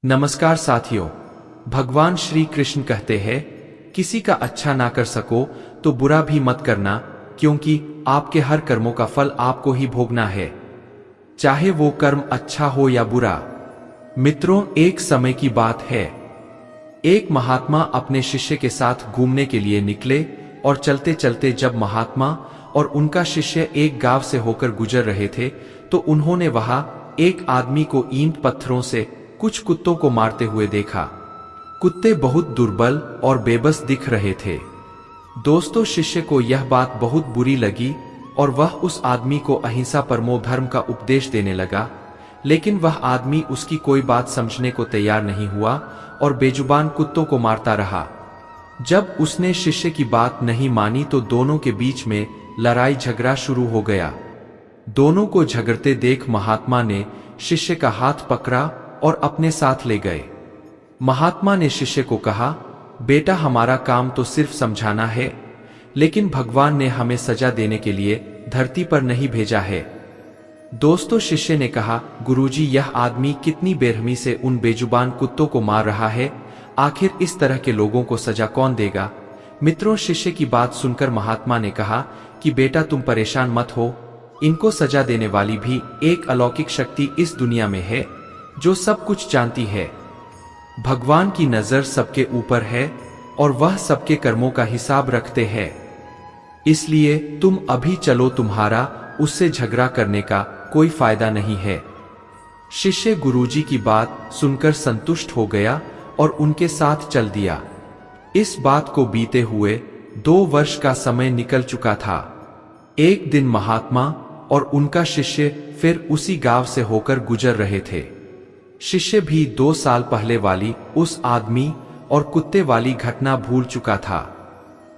नमस्कार साथियों, भगवान श्री कृष्ण कहते हैं किसी का अच्छा ना कर सको तो बुरा भी मत करना, क्योंकि आपके हर कर्मों का फल आपको ही भोगना है, चाहे वो कर्म अच्छा हो या बुरा। मित्रों, एक समय की बात है, एक महात्मा अपने शिष्य के साथ घूमने के लिए निकले और चलते चलते जब महात्मा और उनका शिष्य एक गांव से होकर गुजर रहे थे तो उन्होंने वहां एक आदमी को ईंट पत्थरों से कुछ कुत्तों को मारते हुए देखा। कुत्ते बहुत दुर्बल और बेबस दिख रहे थे। दोस्तों, शिष्य को यह बात बहुत बुरी लगी और वह उस आदमी को अहिंसा परमो धर्म का उपदेश देने लगा, लेकिन वह आदमी उसकी कोई बात समझने को तैयार नहीं हुआ और बेजुबान कुत्तों को मारता रहा। जब उसने शिष्य की बात नहीं मानी तो दोनों के बीच में लड़ाई झगड़ा शुरू हो गया। दोनों को झगड़ते देख महात्मा ने शिष्य का हाथ पकड़ा और अपने साथ ले गए। महात्मा ने शिष्य को कहा, बेटा, हमारा काम तो सिर्फ समझाना है, लेकिन भगवान ने हमें सजा देने के लिए धरती पर नहीं भेजा है। दोस्तों, शिष्य ने कहा, गुरुजी, यह आदमी कितनी बेरहमी से उन बेजुबान कुत्तों को मार रहा है, आखिर इस तरह के लोगों को सजा कौन देगा। मित्रों, शिष्य की बात सुनकर महात्मा ने कहा कि बेटा, तुम परेशान मत हो, इनको सजा देने वाली भी एक अलौकिक शक्ति इस दुनिया में है जो सब कुछ जानती है। भगवान की नजर सबके ऊपर है और वह सबके कर्मों का हिसाब रखते हैं। इसलिए तुम अभी चलो, तुम्हारा उससे झगड़ा करने का कोई फायदा नहीं है। शिष्य गुरुजी की बात सुनकर संतुष्ट हो गया और उनके साथ चल दिया। इस बात को बीते हुए 2 वर्ष का समय निकल चुका था। एक दिन महात्मा और उनका शिष्य फिर उसी गांव से होकर गुजर रहे थे। शिष्य भी 2 साल पहले वाली उस आदमी और कुत्ते वाली घटना भूल चुका था।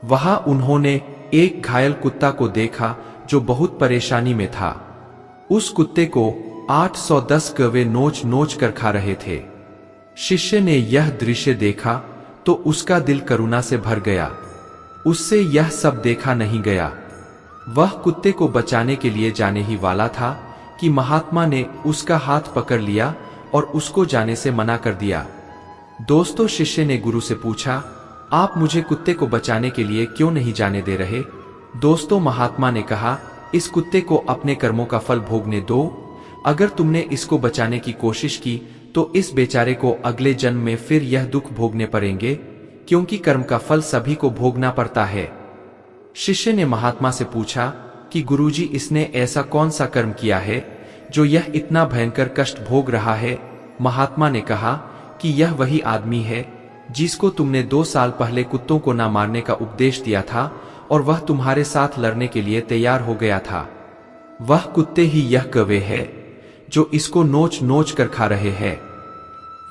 वहां उन्होंने एक घायल कुत्ता को देखा जो बहुत परेशानी में था। उस कुत्ते को 810 कौवे नोच नोच कर खा रहे थे। शिष्य ने यह दृश्य देखा तो उसका दिल करुणा से भर गया। उससे यह सब देखा नहीं गया। वह कुत्ते को बचाने के लिए जाने ही वाला था कि महात्मा ने उसका हाथ पकड़ लिया और उसको जाने से मना कर दिया। दोस्तों, शिष्य ने गुरु से पूछा, आप मुझे कुत्ते को बचाने के लिए क्यों नहीं जाने दे रहे। दोस्तों, महात्मा ने कहा, इस कुत्ते को अपने कर्मों का फल भोगने दो। अगर तुमने इसको बचाने की कोशिश की तो इस बेचारे को अगले जन्म में फिर यह दुख भोगने पड़ेंगे, क्योंकि कर्म का फल सभी को भोगना पड़ता है। शिष्य ने महात्मा से पूछा कि गुरुजी, इसने ऐसा कौन सा कर्म किया है जो यह इतना भयंकर कष्ट भोग रहा है। महात्मा ने कहा कि यह वही आदमी है जिसको तुमने 2 साल पहले कुत्तों को न मारने का उपदेश दिया था और वह तुम्हारे साथ लड़ने के लिए तैयार हो गया था। वह कुत्ते ही यह कौवे है जो इसको नोच नोच कर खा रहे हैं।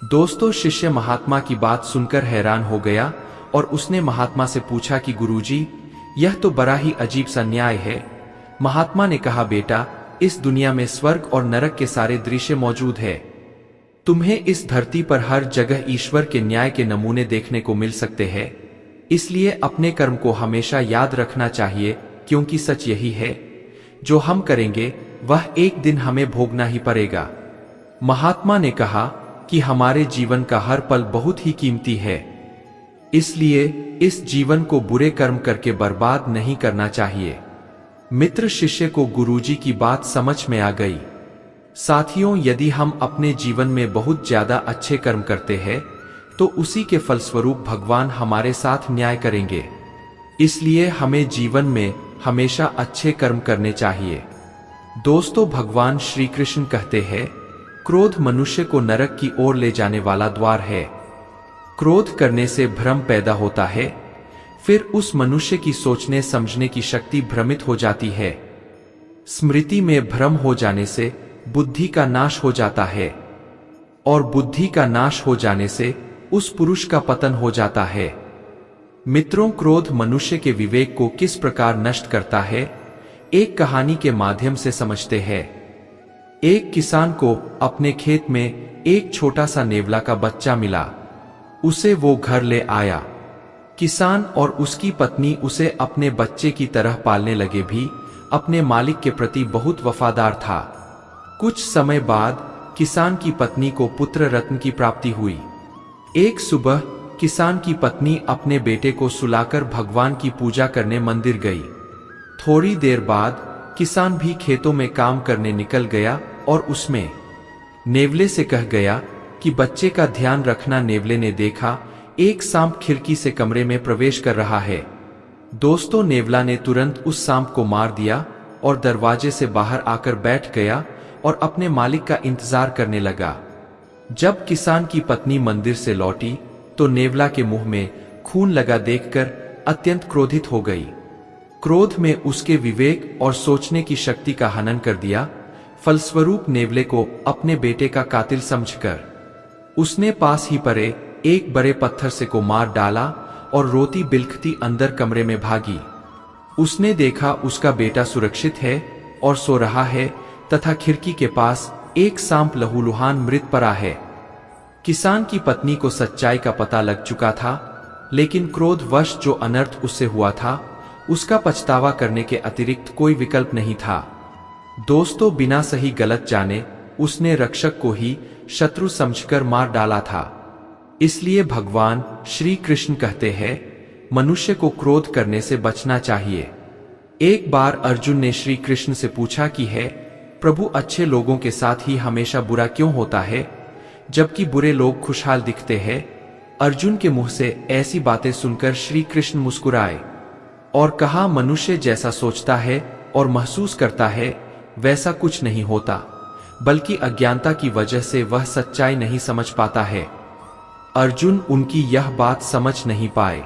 दोस्तों, शिष्य महात्मा की बात सुनकर हैरान हो गया और उसने महात्मा से पूछा कि गुरुजी, यह तो बड़ा ही अजीब सा न्याय है। महात्मा ने कहा, बेटा, इस दुनिया में स्वर्ग और नरक के सारे दृश्य मौजूद है। तुम्हें इस धरती पर हर जगह ईश्वर के न्याय के नमूने देखने को मिल सकते हैं। इसलिए अपने कर्म को हमेशा याद रखना चाहिए, क्योंकि सच यही है, जो हम करेंगे वह एक दिन हमें भोगना ही पड़ेगा। महात्मा ने कहा कि हमारे जीवन का हर पल बहुत ही कीमती है, इसलिए इस जीवन को बुरे कर्म करके बर्बाद नहीं करना चाहिए। मित्र, शिष्य को गुरुजी की बात समझ में आ गई। साथियों, यदि हम अपने जीवन में बहुत ज्यादा अच्छे कर्म करते हैं तो उसी के फलस्वरूप भगवान हमारे साथ न्याय करेंगे। इसलिए हमें जीवन में हमेशा अच्छे कर्म करने चाहिए। दोस्तों, भगवान श्री कृष्ण कहते हैं, क्रोध मनुष्य को नरक की ओर ले जाने वाला द्वार है। क्रोध करने से भ्रम पैदा होता है, फिर उस मनुष्य की सोचने समझने की शक्ति भ्रमित हो जाती है। स्मृति में भ्रम हो जाने से बुद्धि का नाश हो जाता है और बुद्धि का नाश हो जाने से उस पुरुष का पतन हो जाता है। मित्रों, क्रोध मनुष्य के विवेक को किस प्रकार नष्ट करता है, एक कहानी के माध्यम से समझते हैं। एक किसान को अपने खेत में एक छोटा सा नेवला का बच्चा मिला। उसे वो घर ले आया। किसान और उसकी पत्नी उसे अपने बच्चे की तरह पालने लगे, भी अपने मालिक के प्रति बहुत वफादार था। कुछ समय बाद किसान की पत्नी को पुत्र रत्न की प्राप्ति हुई। एक सुबह किसान की पत्नी अपने बेटे को सुलाकर भगवान की पूजा करने मंदिर गई। थोड़ी देर बाद किसान भी खेतों में काम करने निकल गया और उसमें नेवले से कह गया कि बच्चे का ध्यान रखना। नेवले ने देखा एक सांप खिड़की से कमरे में प्रवेश कर रहा है। दोस्तों, नेवला ने तुरंत उस सांप को मार दिया और दरवाजे से बाहर आकर बैठ गया और अपने मालिक का इंतजार करने लगा। जब किसान की पत्नी मंदिर से लौटी तो नेवला के मुंह में खून लगा देखकर अत्यंत क्रोधित हो गई। क्रोध में उसके विवेक और सोचने की शक्ति का हनन कर दिया। फलस्वरूप नेवले को अपने बेटे का कातिल समझकर उसने पास ही पड़े एक बड़े पत्थर से को मार डाला और रोती बिलखती अंदर कमरे में भागी। उसने देखा उसका बेटा सुरक्षित है और सो रहा है तथा खिड़की के पास एक सांप लहूलुहान मृत पड़ा है। किसान की पत्नी को सच्चाई का पता लग चुका था, लेकिन क्रोधवश जो अनर्थ उससे हुआ था उसका पछतावा करने के अतिरिक्त कोई विकल्प नहीं था। दोस्तों, बिना सही गलत जाने उसने रक्षक को ही शत्रु समझकर मार डाला था। इसलिए भगवान श्री कृष्ण कहते हैं, मनुष्य को क्रोध करने से बचना चाहिए। एक बार अर्जुन ने श्री कृष्ण से पूछा कि है प्रभु, अच्छे लोगों के साथ ही हमेशा बुरा क्यों होता है, जबकि बुरे लोग खुशहाल दिखते हैं। अर्जुन के मुंह से ऐसी बातें सुनकर श्री कृष्ण मुस्कुराए और कहा, मनुष्य जैसा सोचता है और महसूस करता है वैसा कुछ नहीं होता, बल्कि अज्ञानता की वजह से वह सच्चाई नहीं समझ पाता है। अर्जुन उनकी यह बात समझ नहीं पाए।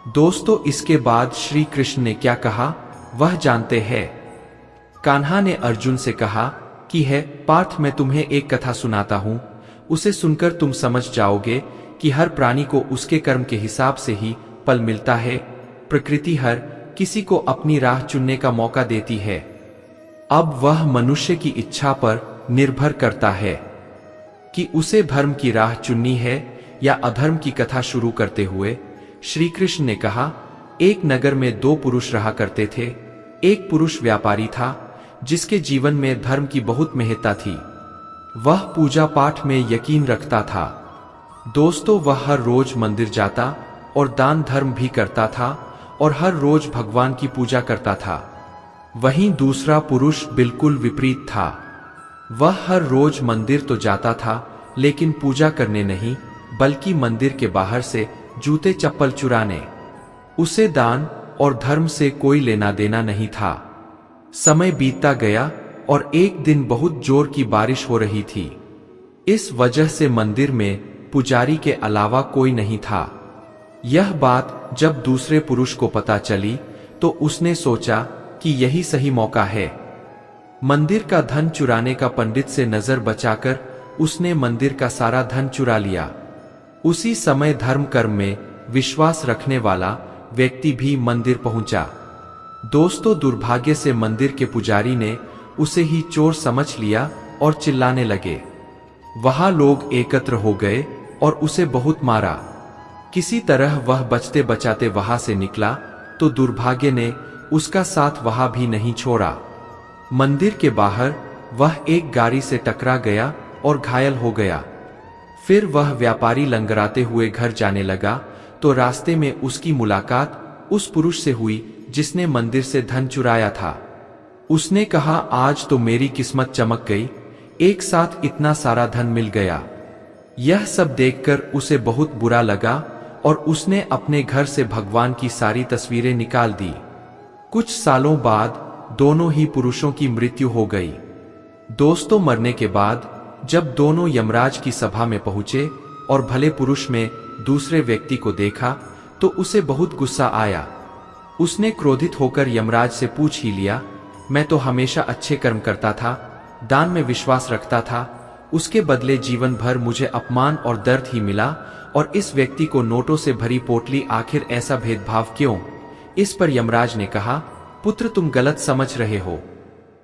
दोस्तों, इसके बाद श्री कृष्ण ने क्या कहा वह जानते हैं। कान्हा ने अर्जुन से कहा कि है पार्थ, मैं तुम्हें एक कथा सुनाता हूं, उसे सुनकर तुम समझ जाओगे कि हर प्राणी को उसके कर्म के हिसाब से ही फल मिलता है। प्रकृति हर किसी को अपनी राह चुनने का मौका देती है। अब वह मनुष्य की इच्छा पर निर्भर करता है कि उसे धर्म की राह चुननी है या अधर्म की कथा शुरू करते हुए श्री कृष्ण ने कहा, एक नगर में दो पुरुष रहा करते थे। एक पुरुष व्यापारी था जिसके जीवन में धर्म की बहुत महत्ता थी। वह पूजा पाठ में यकीन रखता था। दोस्तों, वह हर रोज मंदिर जाता और दान धर्म भी करता था और हर रोज भगवान की पूजा करता था। वहीं दूसरा पुरुष बिल्कुल विपरीत था। वह हर रोज मंदिर तो जाता था, लेकिन पूजा करने नहीं, बल्कि मंदिर के बाहर से जूते चप्पल चुराने। उसे दान और धर्म से कोई लेना देना नहीं था। समय बीतता गया और एक दिन बहुत जोर की बारिश हो रही थी। इस वजह से मंदिर में पुजारी के अलावा कोई नहीं था। यह बात जब दूसरे पुरुष को पता चली तो उसने सोचा कि यही सही मौका है। मंदिर का धन चुराने का पंडित से नजर बचाकर उसने मंदिर का सारा धन चुरा लिया। उसी समय धर्म कर्म में विश्वास रखने वाला व्यक्ति भी मंदिर पहुंचा। दोस्तों, दुर्भाग्य से मंदिर के पुजारी ने उसे ही चोर समझ लिया और चिल्लाने लगे। वहां लोग एकत्र हो गए और उसे बहुत मारा। किसी तरह वह बचते बचाते वहां से निकला तो दुर्भाग्य ने उसका साथ वहां भी नहीं छोड़ा। मंदिर के बाहर वह एक गाड़ी से टकरा गया और घायल हो गया। फिर वह व्यापारी लंगराते हुए घर जाने लगा तो रास्ते में उसकी मुलाकात उस पुरुष से हुई जिसने मंदिर से धन चुराया था। उसने कहा, आज तो मेरी किस्मत चमक गई, एक साथ इतना सारा धन मिल गया। यह सब देखकर उसे बहुत बुरा लगा और उसने अपने घर से भगवान की सारी तस्वीरें निकाल दी। कुछ सालों बाद दोनों ही पुरुषों की मृत्यु हो गई। दोस्तों, मरने के बाद जब दोनों यमराज की सभा में पहुंचे और भले पुरुष में दूसरे व्यक्ति को देखा तो उसे बहुत गुस्सा आया। उसने क्रोधित होकर यमराज से पूछ ही लिया, मैं तो हमेशा अच्छे कर्म करता था, दान में विश्वास रखता था, उसके बदले जीवन भर मुझे अपमान और दर्द ही मिला, और इस व्यक्ति को नोटों से भरी पोटली, आखिर ऐसा भेदभाव क्यों? इस पर यमराज ने कहा, पुत्र, तुम गलत समझ रहे हो।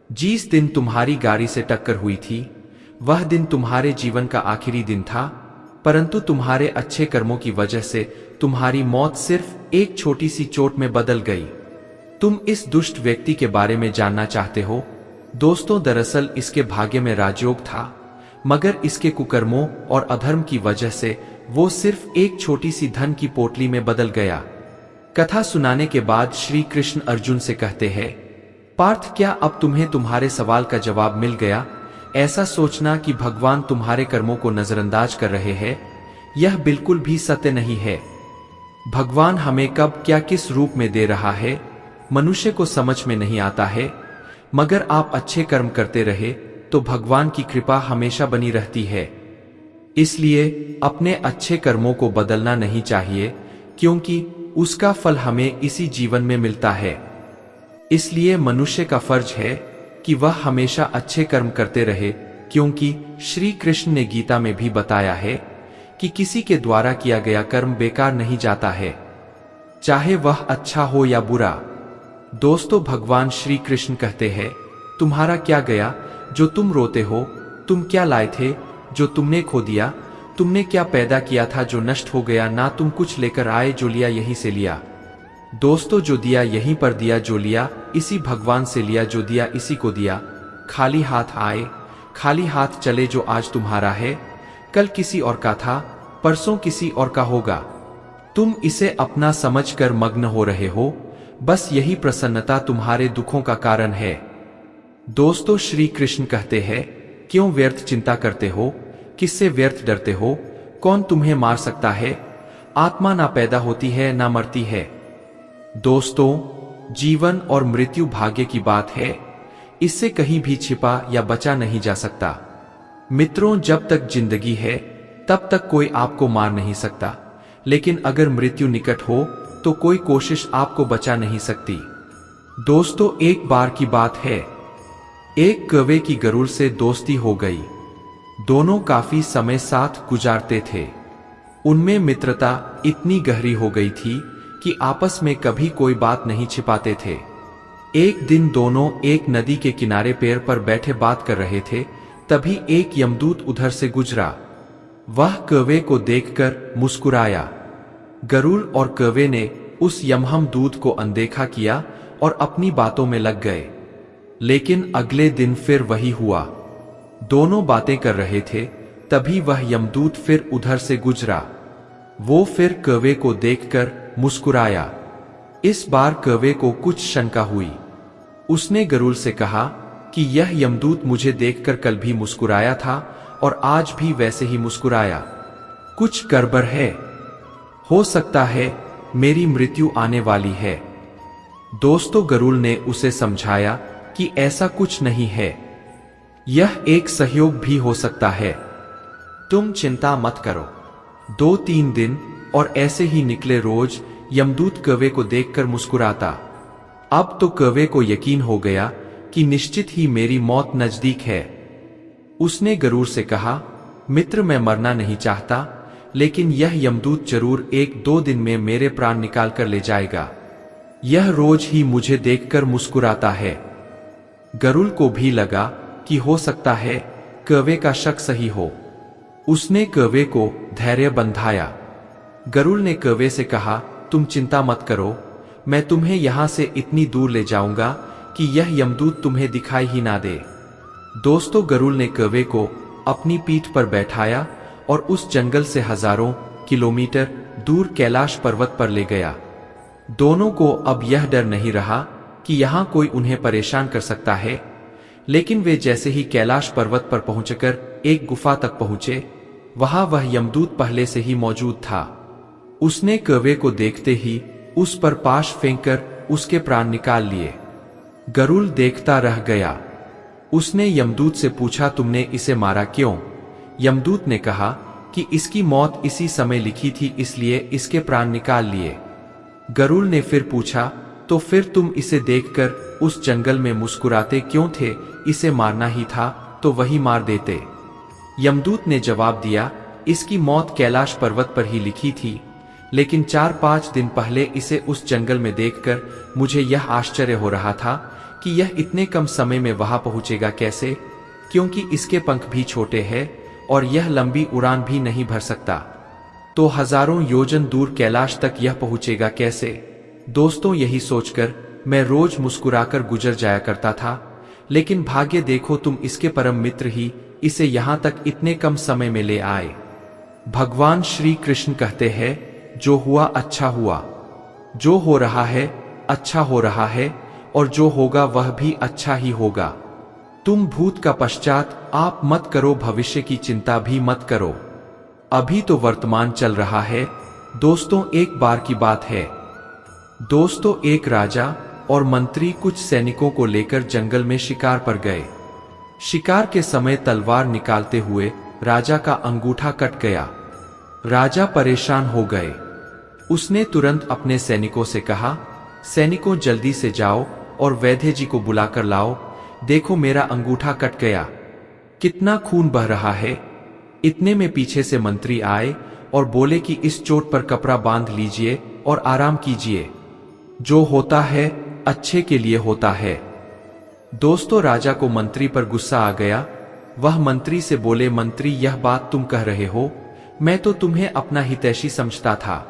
जिस दिन तुम्हारी गाड़ी से टक्कर हुई थी वह दिन तुम्हारे जीवन का आखिरी दिन था, परंतु तुम्हारे अच्छे कर्मों की वजह से तुम्हारी मौत सिर्फ एक छोटी सी चोट में बदल गई। तुम इस दुष्ट व्यक्ति के बारे में जानना चाहते हो? दोस्तों, दरअसल इसके भाग्य में राजयोग था। मगर इसके कुकर्मों और अधर्म की वजह से वो सिर्फ एक छोटी सी धन की पोटली में बदल गया। कथा सुनाने के बाद श्री कृष्ण अर्जुन से कहते हैं, पार्थ, क्या अब तुम्हें तुम्हारे सवाल का जवाब मिल गया? ऐसा सोचना कि भगवान तुम्हारे कर्मों को नजरअंदाज कर रहे हैं, यह बिल्कुल भी सत्य नहीं है। भगवान हमें कब क्या किस रूप में दे रहा है, मनुष्य को समझ में नहीं आता है। मगर आप अच्छे कर्म करते रहे तो भगवान की कृपा हमेशा बनी रहती है। इसलिए अपने अच्छे कर्मों को बदलना नहीं चाहिए, क्योंकि उसका फल हमें इसी जीवन में मिलता है। इसलिए मनुष्य का फर्ज है कि वह हमेशा अच्छे कर्म करते रहे, क्योंकि श्री कृष्ण ने गीता में भी बताया है कि किसी के द्वारा किया गया कर्म बेकार नहीं जाता है, चाहे वह अच्छा हो या बुरा। दोस्तों, भगवान श्री कृष्ण कहते हैं, तुम्हारा क्या गया जो तुम रोते हो? तुम क्या लाए थे जो तुमने खो दिया? तुमने क्या पैदा किया था जो नष्ट हो गया? ना तुम कुछ लेकर आए, जो लिया यहीं से लिया। दोस्तों, जो दिया यहीं पर दिया, जो लिया इसी भगवान से लिया, जो दिया इसी को दिया। खाली हाथ आए, खाली हाथ चले। जो आज तुम्हारा है कल किसी और का था, परसों किसी और का होगा। तुम इसे अपना समझकर मग्न हो रहे हो, बस यही प्रसन्नता तुम्हारे दुखों का कारण है। दोस्तों, श्री कृष्ण कहते हैं, क्यों व्यर्थ चिंता करते हो? किससे व्यर्थ डरते हो? कौन तुम्हें मार सकता है? आत्मा ना पैदा होती है ना मरती है। दोस्तों, जीवन और मृत्यु भाग्य की बात है, इससे कहीं भी छिपा या बचा नहीं जा सकता। मित्रों, जब तक जिंदगी है तब तक कोई आपको मार नहीं सकता, लेकिन अगर मृत्यु निकट हो तो कोई कोशिश आपको बचा नहीं सकती। दोस्तों, एक बार की बात है, एक कौवे की गरुड़ से दोस्ती हो गई। दोनों काफी समय साथ गुजारते थे। उनमें मित्रता इतनी गहरी हो गई थी कि आपस में कभी कोई बात नहीं छिपाते थे। एक दिन दोनों एक नदी के किनारे पेड़ पर बैठे बात कर रहे थे, तभी एक यमदूत उधर से गुजरा। वह कौवे को देखकर मुस्कुराया। गरुड़ और कौवे ने उस यमहम दूत को अनदेखा किया और अपनी बातों में लग गए। लेकिन अगले दिन फिर वही हुआ। दोनों बातें कर रहे थे, तभी वह यमदूत फिर उधर से गुजरा। वो फिर कौवे को देखकर मुस्कुराया। इस बार कौवे को कुछ शंका हुई। उसने गरुड़ से कहा कि यह यमदूत मुझे देखकर कल भी मुस्कुराया था और आज भी वैसे ही मुस्कुराया। कुछ गड़बड़ है। हो सकता है मेरी मृत्यु आने वाली है। दोस्तों, गरुड़ ने उसे समझाया कि ऐसा कुछ नहीं है, यह एक सहयोग भी हो सकता है। तुम चिंता मत करो। 2-3 दिन और ऐसे ही निकले। रोज यमदूत कौवे को देखकर मुस्कुराता। अब तो कौवे को यकीन हो गया कि निश्चित ही मेरी मौत नजदीक है। उसने गरुड़ से कहा, मित्र, मैं मरना नहीं चाहता, लेकिन यह यमदूत जरूर 1-2 दिन में मेरे प्राण निकाल कर ले जाएगा। यह रोज ही मुझे देखकर मुस्कुराता है। गरुड़ को भी लगा कि हो सकता है कौवे का शक सही हो। उसने कौवे को धैर्य बंधाया। गरुड़ ने कौवे से कहा, तुम चिंता मत करो, मैं तुम्हें यहां से इतनी दूर ले जाऊंगा कि यह यमदूत तुम्हें दिखाई ही ना दे। दोस्तों, गरुड़ ने कौवे को अपनी पीठ पर बैठाया और उस जंगल से हजारों किलोमीटर दूर कैलाश पर्वत पर ले गया। दोनों को अब यह डर नहीं रहा कि यहां कोई उन्हें परेशान कर सकता है। लेकिन वे जैसे ही कैलाश पर्वत पर पहुंचकर एक गुफा तक पहुंचे, वहां वह यमदूत पहले से ही मौजूद था। उसने कौवे को देखते ही उस पर पाश फेंककर उसके प्राण निकाल लिए। गरुड़ देखता रह गया। उसने यमदूत से पूछा, तुमने इसे मारा क्यों? यमदूत ने कहा कि इसकी मौत इसी समय लिखी थी, इसलिए इसके प्राण निकाल लिए। गरुड़ ने फिर पूछा, तो फिर तुम इसे देखकर उस जंगल में मुस्कुराते क्यों थे? इसे मारना ही था तो वही मार देते। यमदूत ने जवाब दिया, इसकी मौत कैलाश पर्वत पर ही लिखी थी, लेकिन 4-5 दिन पहले इसे उस जंगल में देखकर मुझे यह आश्चर्य हो रहा था कि यह इतने कम समय में वहां पहुंचेगा कैसे, क्योंकि इसके पंख भी छोटे हैं और यह लंबी उड़ान भी नहीं भर सकता। तो हजारों योजन दूर कैलाश तक यह पहुंचेगा कैसे? दोस्तों, यही सोचकर मैं रोज मुस्कुराकर गुजर जाया करता था, लेकिन भाग्य देखो, तुम इसके परम मित्र ही इसे यहां तक इतने कम समय में ले आए। भगवान श्री कृष्ण कहते हैं, जो हुआ अच्छा हुआ, जो हो रहा है अच्छा हो रहा है, और जो होगा वह भी अच्छा ही होगा। तुम भूत का पश्चात आप मत करो, भविष्य की चिंता भी मत करो। अभी तो वर्तमान चल रहा है। दोस्तों, एक बार की बात है। दोस्तों, एक राजा और मंत्री कुछ सैनिकों को लेकर जंगल में शिकार पर गए। शिकार के समय तलवार निकालते हुए राजा का अंगूठा कट गया। राजा परेशान हो गए। उसने तुरंत अपने सैनिकों से कहा, सैनिकों, जल्दी से जाओ और वैद्य जी को बुलाकर लाओ। देखो, मेरा अंगूठा कट गया, कितना खून बह रहा है। इतने में पीछे से मंत्री आए और बोले कि इस चोट पर कपड़ा बांध लीजिए और आराम कीजिए। जो होता है अच्छे के लिए होता है। दोस्तों, राजा को मंत्री पर गुस्सा आ गया। वह मंत्री से बोले, मंत्री, यह बात तुम कह रहे हो, मैं तो तुम्हें अपना हितैषी समझता था।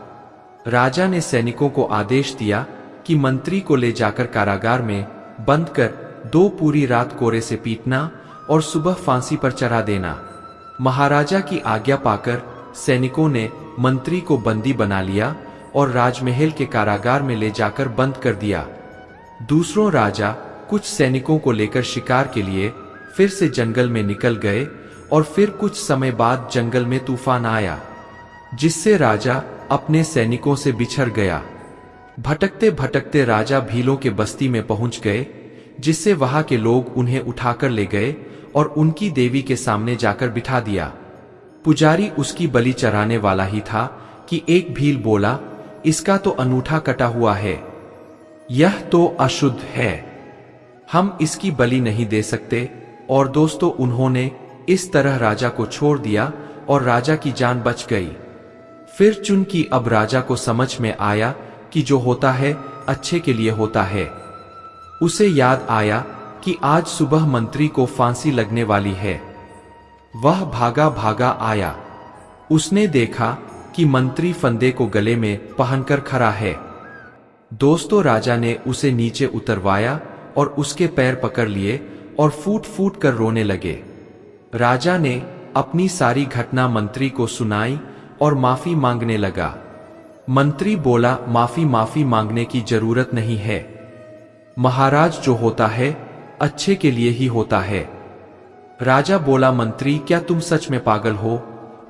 राजा ने सैनिकों को आदेश दिया कि मंत्री को ले जाकर कारागार में बंद कर दो, पूरी रात कोरे से पीटना और सुबह फांसी पर चढ़ा देना। महाराजा की आज्ञा पाकर सैनिकों ने मंत्री को बंदी बना लिया और राजमहल के कारागार में ले जाकर बंद कर दिया। दूसरों राजा कुछ सैनिकों को लेकर शिकार के लिए फिर से जंगल में निकल गए और फिर कुछ समय बाद जंगल में तूफान आया, जिससे राजा अपने सैनिकों से बिछड़ गया। भटकते भटकते राजा भीलों के बस्ती में पहुंच गए, जिससे वहां के लोग उन्हें उठाकर ले गए और उनकी देवी के सामने जाकर बिठा दिया। पुजारी उसकी बलि चढ़ाने वाला ही था कि एक भील बोला, इसका तो अंगूठा कटा हुआ है, यह तो अशुद्ध है, हम इसकी बलि नहीं दे सकते। और दोस्तों, उन्होंने इस तरह राजा को छोड़ दिया और राजा की जान बच गई। फिर चूंकि अब राजा को समझ में आया कि जो होता है अच्छे के लिए होता है, उसे याद आया कि आज सुबह मंत्री को फांसी लगने वाली है। वह भागा भागा आया। उसने देखा कि मंत्री फंदे को गले में पहनकर खड़ा है। दोस्तों, राजा ने उसे नीचे उतरवाया और उसके पैर पकड़ लिए और फूट फूट कर रोने लगे। राजा ने अपनी सारी घटना मंत्री को सुनाई और माफी मांगने लगा। मंत्री बोला, माफी मांगने की जरूरत नहीं है महाराज, जो होता है अच्छे के लिए ही होता है। राजा बोला, मंत्री, क्या तुम सच में पागल हो?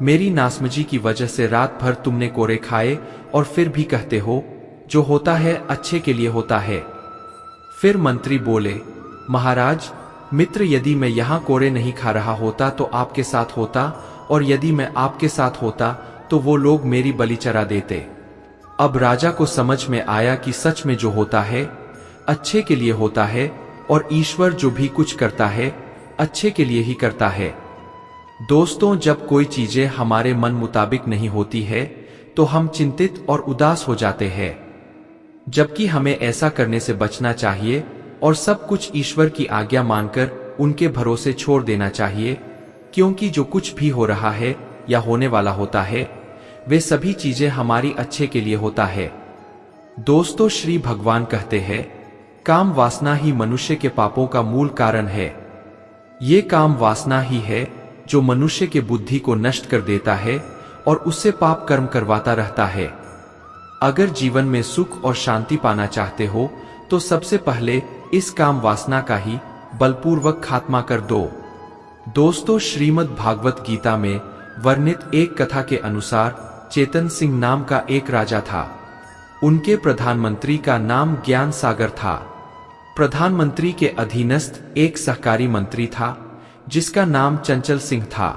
मेरी नासमझी की वजह से रात भर तुमने कोरे खाए और फिर भी कहते हो जो होता है अच्छे के लिए होता है। फिर मंत्री बोले, महाराज, मित्र, यदि मैं यहां कोरे नहीं खा रहा होता तो आपके साथ होता, और यदि मैं आपके साथ होता तो वो लोग मेरी बलि चढ़ा देते। अब राजा को समझ में आया कि सच में जो होता है अच्छे के लिए होता है, और ईश्वर जो भी कुछ करता है अच्छे के लिए ही करता है। दोस्तों, जब कोई चीजें हमारे मन मुताबिक नहीं होती है तो हम चिंतित और उदास हो जाते हैं, जबकि हमें ऐसा करने से बचना चाहिए और सब कुछ ईश्वर की आज्ञा मानकर उनके भरोसे छोड़ देना चाहिए, क्योंकि जो कुछ भी हो रहा है या होने वाला होता है वे सभी चीजें हमारी अच्छे के लिए होता है। दोस्तों, श्री भगवान कहते हैं, काम वासना ही मनुष्य के पापों का मूल कारण है। ये काम वासना ही है जो मनुष्य के बुद्धि को नष्ट कर देता है और उससे पाप कर्म करवाता रहता है। अगर जीवन में सुख और शांति पाना चाहते हो तो सबसे पहले इस काम वासना का ही बलपूर्वक खात्मा कर दो। दोस्तों, श्रीमद् भागवत गीता में वर्णित एक कथा के अनुसार चेतन सिंह नाम का एक राजा था। उनके प्रधानमंत्री का नाम ज्ञान सागर था। प्रधानमंत्री के अधीनस्थ एक सहकारी मंत्री था जिसका नाम चंचल सिंह था।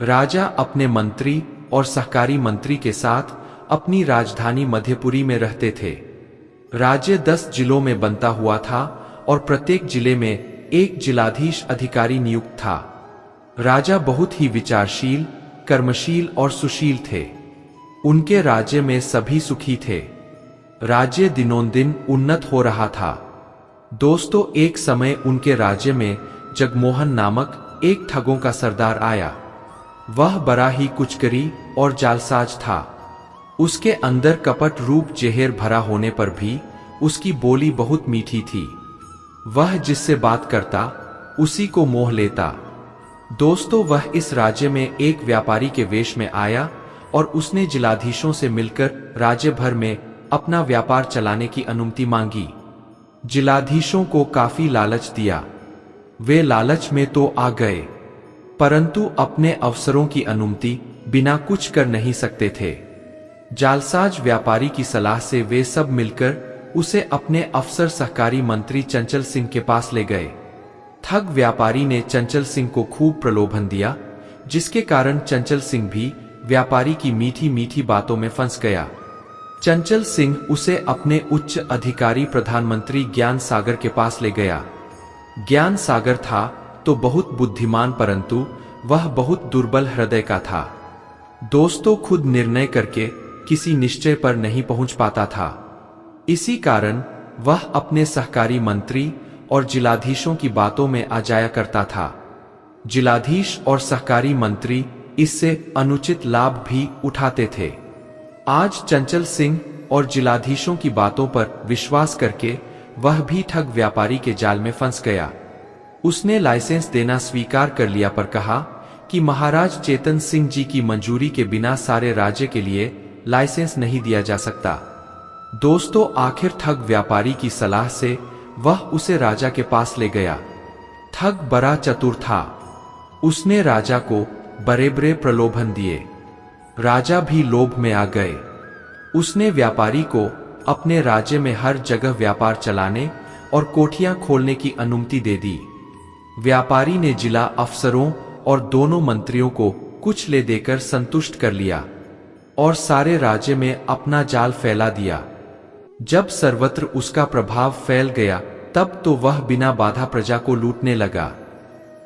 राजा अपने मंत्री और सहकारी मंत्री के साथ अपनी राजधानी मध्यपुरी में रहते थे। राज्य 10 जिलों में बनता हुआ था और प्रत्येक जिले में एक जिलाधीश अधिकारी नियुक्त था। राजा बहुत ही विचारशील, कर्मशील और सुशील थे। उनके राज्य में सभी सुखी थे। राज्य दिनोंदिन उन्नत हो रहा था। दोस्तों, एक समय उनके राज्य में जगमोहन नामक एक ठगों का सरदार आया। वह बड़ा ही कुचकरी और जालसाज था। उसके अंदर कपट रूप जहर भरा होने पर भी उसकी बोली बहुत मीठी थी। वह जिससे बात करता उसी को मोह लेता। दोस्तों वह इस राज्य में एक व्यापारी के वेश में आया और उसने जिलाधीशों से मिलकर राज्य भर में अपना व्यापार चलाने की अनुमति मांगी। जिलाधीशों को काफी लालच दिया। वे लालच में तो आ गए, परंतु अपने अफसरों की अनुमति बिना कुछ कर नहीं सकते थे। जालसाज व्यापारी की सलाह से वे सब मिलकर उसे अपने अफसर सहकारी मंत्री चंचल सिंह के पास ले गए। ठग व्यापारी ने चंचल सिंह को खूब प्रलोभन दिया, जिसके कारण चंचल सिंह भी व्यापारी की मीठी मीठी बातों में फंस गया। चंचल सिंह उसे अपने उच्च अधिकारी प्रधानमंत्री ज्ञान सागर के पास ले गया। ज्ञान सागर था तो बहुत बुद्धिमान, परंतु वह बहुत दुर्बल हृदय का था। दोस्तों खुद निर्णय करके किसी निश्चय पर नहीं पहुंच पाता था। इसी कारण वह अपने सहकारी मंत्री और जिलाधीशों की बातों में आ जाया करता था। जिलाधीश और सहकारी मंत्री इससे अनुचित लाभ भी उठाते थे। आज चंचल सिंह और जिलाधीशों की बातों पर विश्वास करके वह भी ठग व्यापारी के जाल में फंस गया। उसने लाइसेंस देना स्वीकार कर लिया, पर कहा कि महाराज चेतन सिंह जी की मंजूरी के बिना सारे राज्य के लिए लाइसेंस नहीं दिया जा सकता। दोस्तों आखिर ठग व्यापारी की सलाह से वह उसे राजा के पास ले गया। ठग बड़ा चतुर था। उसने राजा को बड़े बड़े प्रलोभन दिए। राजा भी लोभ में आ गए। उसने व्यापारी को अपने राज्य में हर जगह व्यापार चलाने और कोठियां खोलने की अनुमति दे दी। व्यापारी ने जिला अफसरों और दोनों मंत्रियों को कुछ ले देकर संतुष्ट कर लिया और सारे राज्य में अपना जाल फैला दिया। जब सर्वत्र उसका प्रभाव फैल गया, तब तो वह बिना बाधा प्रजा को लूटने लगा।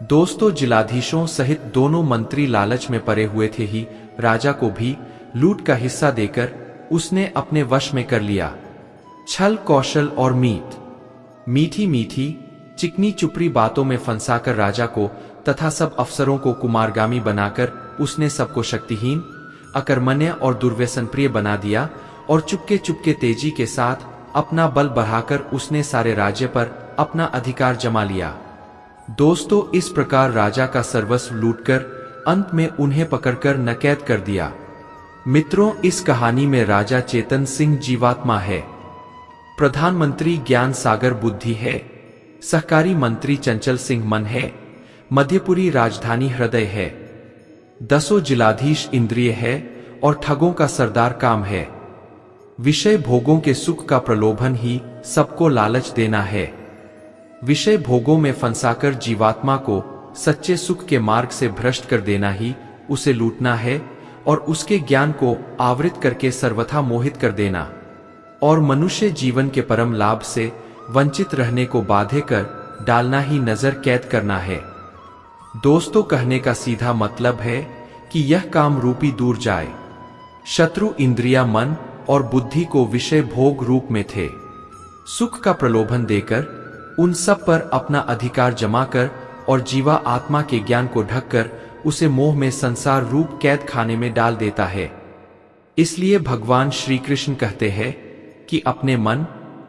दोस्तों जिलाधीशों सहित दोनों मंत्री लालच में पड़े हुए थे ही राजा को भी लूट का हिस्सा देकर उसने अपने वश में कर लिया। छल कौशल और मीठी मीठी चिकनी चुपड़ी बातों में फंसाकर राजा को तथा सब अफसरों को कुमारगामी बनाकर उसने सबको शक्तिहीन, अकर्मण्य और दुर्व्यसन प्रिय बना दिया और चुपके चुपके तेजी के साथ अपना बल बढ़ाकर उसने सारे राज्य पर अपना अधिकार जमा लिया। दोस्तों इस प्रकार राजा का सर्वस्व लूटकर अंत में उन्हें पकड़कर नकैद कर दिया। मित्रों इस कहानी में राजा चेतन सिंह जीवात्मा है, प्रधानमंत्री ज्ञान सागर बुद्धि है, सहकारी मंत्री चंचल सिंह मन है, मध्यपुरी राजधानी हृदय है, दसों जिलाधीश इंद्रिय है और ठगों का सरदार काम है। विषय भोगों के सुख का प्रलोभन ही सबको लालच देना है। विषय भोगों में फंसाकर जीवात्मा को सच्चे सुख के मार्ग से भ्रष्ट कर देना ही उसे लूटना है और उसके ज्ञान को आवृत करके सर्वथा मोहित कर देना और मनुष्य जीवन के परम लाभ से वंचित रहने को बाध्य कर डालना ही नजर कैद करना है। दोस्तों कहने का सीधा मतलब है कि यह काम रूपी दूर जाए। शत्रु इंद्रिया मन और बुद्धि को विषय भोग रूप में थे। सुख का प्रलोभन देकर उन सब पर अपना अधिकार जमा कर और जीवा आत्मा के ज्ञान को ढककर उसे मोह में संसार रूप कैद खाने में डाल देता है। इसलिए भगवान श्री कृष्ण कहते हैं कि अपने मन,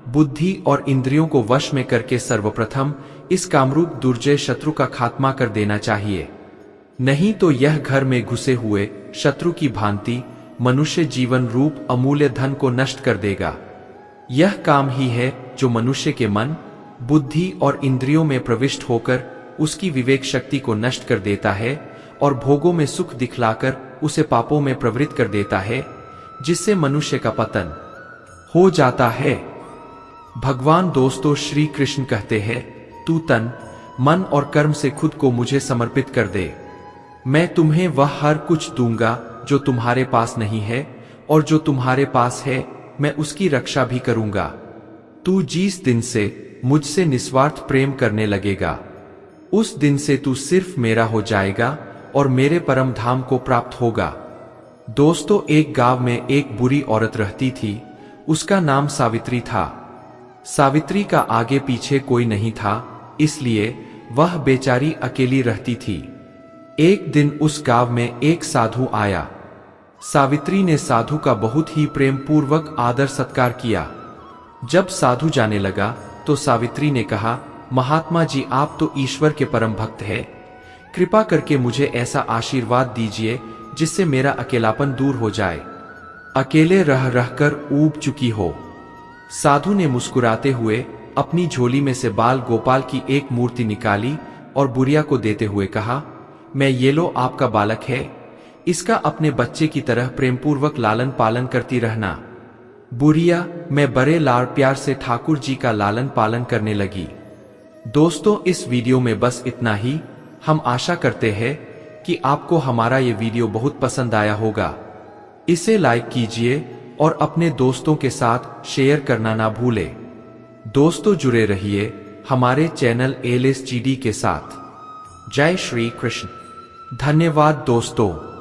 बुद्धि और इंद्रियों को वश में करके सर्वप्रथम इस कामरूप दुर्जय शत्रु का खात्मा कर देना चाहिए। नहीं तो यह घर में घुसे हुए शत्रु की भांति मनुष्य जीवन रूप अमूल्य धन को नष्ट कर देगा। यह काम ही है जो मनुष्य के मन, बुद्धि और इंद्रियों में प्रविष्ट होकर उसकी विवेक शक्ति को नष्ट कर देता है और भोगों में सुख दिखलाकर उसे पापों में प्रवृत्त कर देता है, जिससे मनुष्य का पतन हो जाता है। भगवान दोस्तों श्री कृष्ण कहते हैं, तू तन, मन और कर्म से खुद को मुझे समर्पित कर दे, मैं तुम्हें वह हर कुछ दूंगा जो तुम्हारे पास नहीं है, और जो तुम्हारे पास है मैं उसकी रक्षा भी करूंगा। तू जिस दिन से मुझसे निस्वार्थ प्रेम करने लगेगा, उस दिन से तू सिर्फ मेरा हो जाएगा और मेरे परम धाम को प्राप्त होगा। दोस्तों एक गांव में एक बुरी औरत रहती थी। उसका नाम सावित्री था। सावित्री का आगे पीछे कोई नहीं था, इसलिए वह बेचारी अकेली रहती थी। एक दिन उस गांव में एक साधु आया। सावित्री ने साधु का बहुत ही प्रेम पूर्वक आदर सत्कार किया। जब साधु जाने लगा तो सावित्री ने कहा, महात्मा जी आप तो ईश्वर के परम भक्त हैं, कृपा करके मुझे ऐसा आशीर्वाद दीजिए जिससे मेरा अकेलापन दूर हो जाए। अकेले रह रहकर ऊब चुकी हो। साधु ने मुस्कुराते हुए अपनी झोली में से बाल गोपाल की एक मूर्ति निकाली और बुढ़िया को देते हुए कहा, मैं ये लो आपका बालक है, इसका अपने बच्चे की तरह प्रेमपूर्वक लालन पालन करती रहना। बुढ़िया मैं बड़े लाड़ प्यार से ठाकुर जी का लालन पालन करने लगी। दोस्तों, इस वीडियो में बस इतना ही। हम आशा करते हैं कि आपको हमारा ये वीडियो बहुत पसंद आया होगा। इसे लाइक कीजिए और अपने दोस्तों के साथ शेयर करना ना भूलें। दोस्तों, जुड़े रहिए हमारे चैनल एलएसजीडी के साथ। जय श्री कृष्ण। धन्यवाद दोस्तों।